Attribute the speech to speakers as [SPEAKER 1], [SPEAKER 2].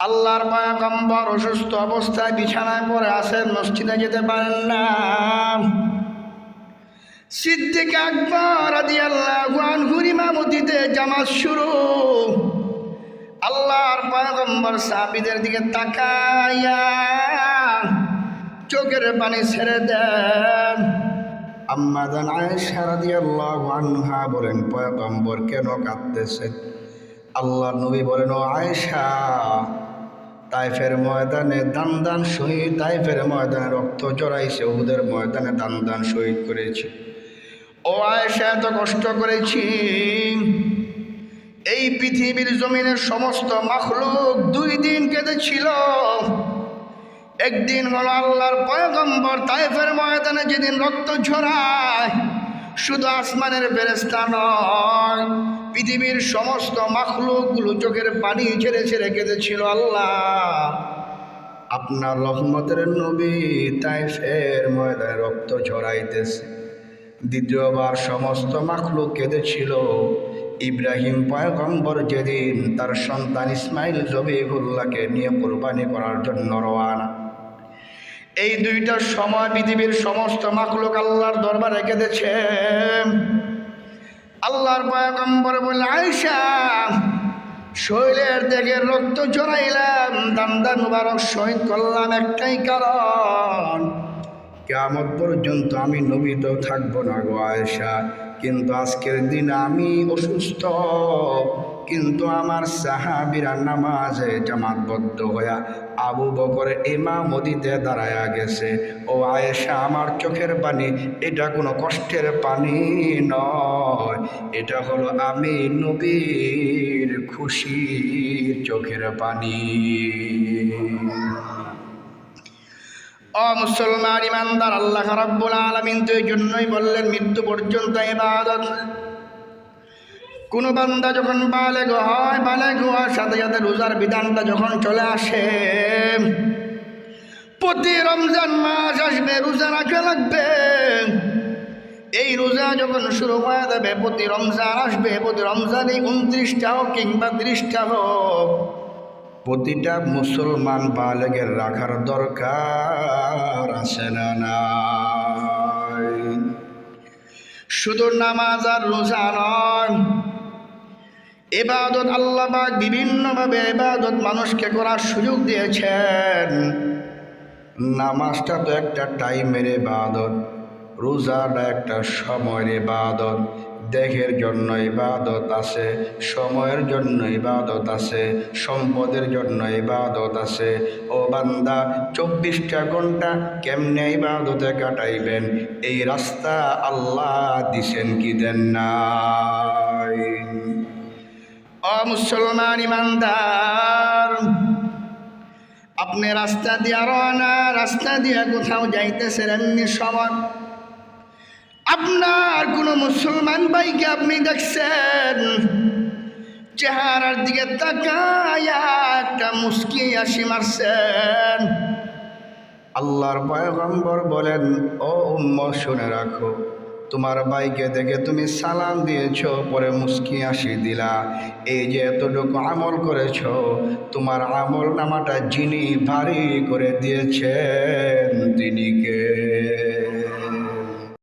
[SPEAKER 1] আল্লাহর পয়গম্বর অসুস্থ অবস্থায় বিছানায় পড়ে আছেন, মসজিদে যেতে পারেন না। সিদ্দিক আকবর রাদিয়াল্লাহু আনহুর ইমামতিতে জামাত শুরু। আল্লাহর পয়গম্বর সাহাবীদের দিকে তাকায়া চোখের পানি ছেড়ে দেন। আম্মা জান আয়েশা রাদিয়াল্লাহু আনহা বলেন, পয়গম্বর কেন কাঁদতেছেন? আল্লাহর নবী বলেন, ও আয়েশা, তাইফের ময়দানে দান শহীদ, তাইফের ময়দানে রক্ত জড়াইছে, উহুদের ময়দানে দান শহীদ করেছে। ও আয়েশা, এত কষ্ট করেছি, এই পৃথিবীর জমিনের সমস্ত মাখলুক 2 দিন কেঁদেছিল। একদিন হলো আল্লাহর পয়গম্বর তাইফের ময়দানে যেদিন রক্ত ঝরায়, শুধু আসমানের ফেরেশতা নয়, পৃথিবীর সমস্ত মাখলুকগুলো চোখের পানি ছেড়ে ছেড়ে কেঁদেছিল। আল্লাহ, আপনার রহমতের নবী তাইফের ময়দানে রক্ত ঝরাইতেছে। দ্বিতীয়বার সমস্ত মাখলুক কেঁদেছিল। ইব্রাহিম পয়গম্বর যেদিন তার সন্তান ইসমাইল জবিহুল্লাহকে নিয়ে কুরবানি করার জন্য রওয়ানা, এই 2টার সময় পৃথিবীর সমস্ত মাখলুক আল্লাহর দরবারে কেঁদেছে। আল্লাহর পয়গম্বর বলে, আয়েশা, শরীরের দেখে রক্ত ঝরাইলাম, দান মুবারক শহীদ করলাম একটাই কারণ, কিয়ামত পর্যন্ত আমি নবী তো থাকবো না গো আয়েশা। কিন্তু আজকের দিন আমি অসুস্থ, কিন্তু আমার সাহাবীরা নামাজে জামাতবদ্ধ হইয়া আবু বকরের ইমামতিতে দাঁড়ায়া গেছে। ও আয়েশা, আমার চোখের পানি এটা কোনো কষ্টের পানি নয়, এটা হলো আমি নবীর খুশির চোখের পানি। ও মুসলমান ইমানদার, আল্লাহ রাব্বুল আলামিন তো এই জন্যই বললেন, মৃত্যু পর্যন্ত ইবাদত। কোন বান্দা যখন বালেগ হয়, বালেগ হওয়ার সাথে সাথে রোজার বিধানটা যখন চলে আসে, প্রতি রমজান মাস আসবে রোজা রাখা লাগবে। এই রোজা যখন শুরু হয়ে যাবে, প্রতি রমজান আসবে, প্রতি রমজানে 29টা হোক কিংবা 30টা হোক, প্রতিটা মুসলমান বালেগের রাখার দরকার আছে না নাই? শুধু নামাজ আর রোজা নয়, ইবাদত আল্লাহ পাক বিভিন্নভাবে ইবাদত মানুষকে করার সুযোগ দিয়েছেন। নামাজটা তো একটা টাইমের ইবাদত, রোজাটা একটা সময়ের ইবাদত। দেহের জন্য ইবাদত আছে, সময়ের জন্য ইবাদত আছে, সম্পদের জন্য ইবাদত আছে। ও বান্দা, 24টা ঘন্টা কেমনে ইবাদতে কাটাইবেন, এই রাস্তা আল্লাহ দিছেন কি দেন নাই? ও মুসলমান ইমানদার, আপনি রাস্তা দিয়ে রওনা, রাস্তা দিয়ে কোথাও যাইতেছেন, এমনি সময় আপনার কোনো মুসলমান ভাইকে আপনি দেখছেন, চেহারার দিকে তাকায়া একটা মুস্কি হাসি মারছেন। আল্লাহর পয়গম্বর বলেন, ও উম্মত, শুনে রাখো, তোমার ভাইকে দেখে তুমি সালাম দিয়েছ, পরে মুস্কি হাসি দিলা, এই যে এতটুকু আমল করেছ, তোমার আমল নামাটা যিনি ভারী করে দিয়েছেন তিনি কে?